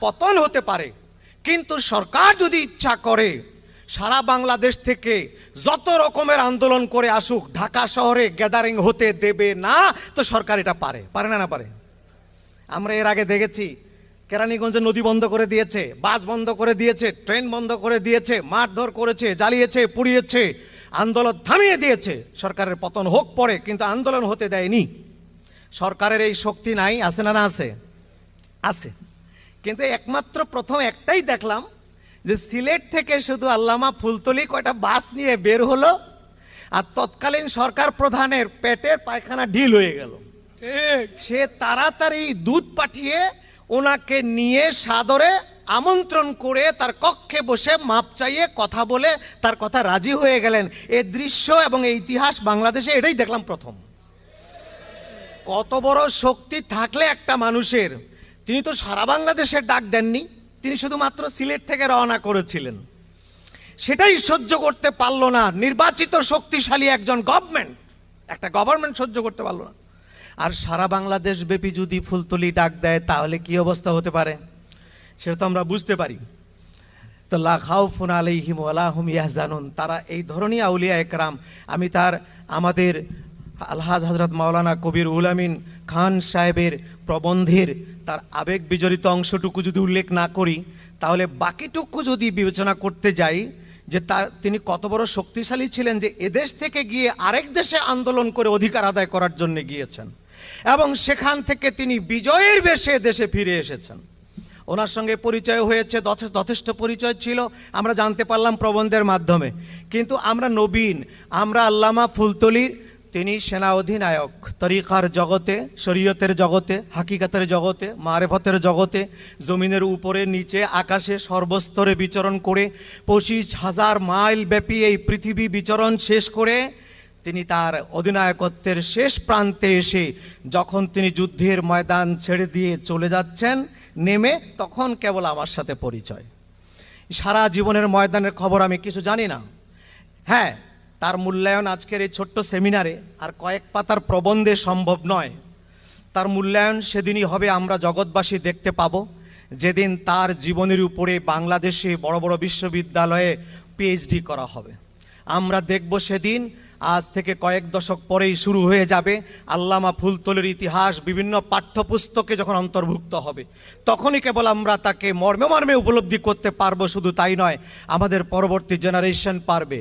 পতন হতে পারে, কিন্তু সরকার যদি ইচ্ছা করে সারা বাংলাদেশ থেকে যত রকমের আন্দোলন করে আসুক, ঢাকা শহরে গ্যাদারিং হতে দেবে না। তো সরকার এটা পারে, পারে না? না পারে? আমরা এর আগে দেখেছি কেরানীগঞ্জে নদী বন্ধ করে দিয়েছে, বাস বন্ধ করে দিয়েছে, ট্রেন বন্ধ করে দিয়েছে, মারধর করেছে, জ্বালিয়েছে, পুড়িয়েছে, আন্দোলন থামিয়ে দিয়েছে। সরকারের পতন হোক পরে, কিন্তু আন্দোলন হতে দেয়নি। সরকারের এই শক্তি নাই, আছে না? না আছে, আছে। কিন্তু একমাত্র প্রথম একটাই দেখলাম যে সিলেট থেকে শুধু আল্লামা ফুলতলি কয়টা বাস নিয়ে বের হলো, আর তৎকালীন সরকার প্রধানের পেটের পায়খানা ঢিল হয়ে গেল। সে তাড়াতাড়ি দুধ পাঠিয়ে ওনাকে নিয়ে সাদরে আমন্ত্রণ করে তার কক্ষে বসে মাপ চাইয়ে কথা বলে তার কথা রাজি হয়ে গেলেন। এই দৃশ্য এবং এই ইতিহাস বাংলাদেশে এটাই দেখলাম প্রথম। কত বড় শক্তি থাকলে একটা মানুষের, তিনি তো সারা বাংলাদেশের ডাক দেননি, তিনি শুধুমাত্র সিলেট থেকে রওনা করেছিলেন। সেটাই সহ্য করতে পারলো না নির্বাচিত শক্তিশালী একজন গভর্নমেন্ট, একটা গভর্নমেন্ট সহ্য করতে পারলো না। আর সারা বাংলাদেশ ব্যাপী যদি ফুলতলি ডাক দেয় তাহলে কি অবস্থা হতে পারে সেটা তো আমরা বুঝতে পারি। তো লা খাউফুন আলাইহিম ওয়ালা হুম ইয়াহজানুন, তারা এই ধরনের আউলিয়া একরাম। আমি আমাদের আলহাজ হযরত মাওলানা কবির উল আমিন খান সাহেবের প্রবন্ধের তার আবেগ বিজড়িত অংশটুকু যদি উল্লেখ না করি, তাহলে বাকিটুকু যদি বিবেচনা করতে যাই যে তিনি কত বড় শক্তিশালী ছিলেন, যে এদেশ থেকে গিয়ে আরেক দেশে আন্দোলন করে অধিকার আদায় করার জন্য গিয়েছেন এবং সেখান থেকে তিনি বিজয়ের বেশে দেশে ফিরে এসেছেন। ওনার সঙ্গে পরিচয় হয়েছে, যথেষ্ট পরিচয় ছিল, আমরা জানতে পারলাম প্রবন্ধের মাধ্যমে। কিন্তু আমরা নবীন, আমরা আল্লামা ফুলতলির, তিনি সেনা অধিনায়ক, তরিকার জগতে, শরীয়তের জগতে, হাকিকাতের জগতে, মারেফতের জগতে, জমিনের উপরে নিচে আকাশে সর্বস্তরে বিচরণ করে 25,000 মাইল ব্যাপী এই পৃথিবী বিচরণ শেষ করে তিনি তার অধিনায়কত্বের শেষ প্রান্তে এসে যখন তিনি যুদ্ধের ময়দান ছেড়ে দিয়ে চলে যাচ্ছেন নেমে, তখন কেবল আমার সাথে পরিচয়। সারা জীবনের ময়দানের খবর আমি কিছু জানি না। হ্যাঁ, তার মূল্যায়ন আজকের এই ছোট্ট সেমিনারে আর কয়েক পাতার প্রবন্ধে সম্ভব নয়। তার মূল্যায়ন সেদিনই হবে, আমরা জগৎবাসী দেখতে পাবো, যেদিন তার জীবনের উপরে বাংলাদেশে বড় বড় বিশ্ববিদ্যালয়ে পিএইচডি করা হবে। আমরা দেখব সেদিন, আজ থেকে কয়েক দশক পরেই শুরু হয়ে যাবে আল্লামা ফুলতলির ইতিহাস বিভিন্ন পাঠ্যপুস্তকে যখন অন্তর্ভুক্ত হবে, তখনই কেবল আমরা তাকে মর্মে মর্মে উপলব্ধি করতে পারবো। শুধু তাই নয়, আমাদের পরবর্তী জেনারেশন পারবে।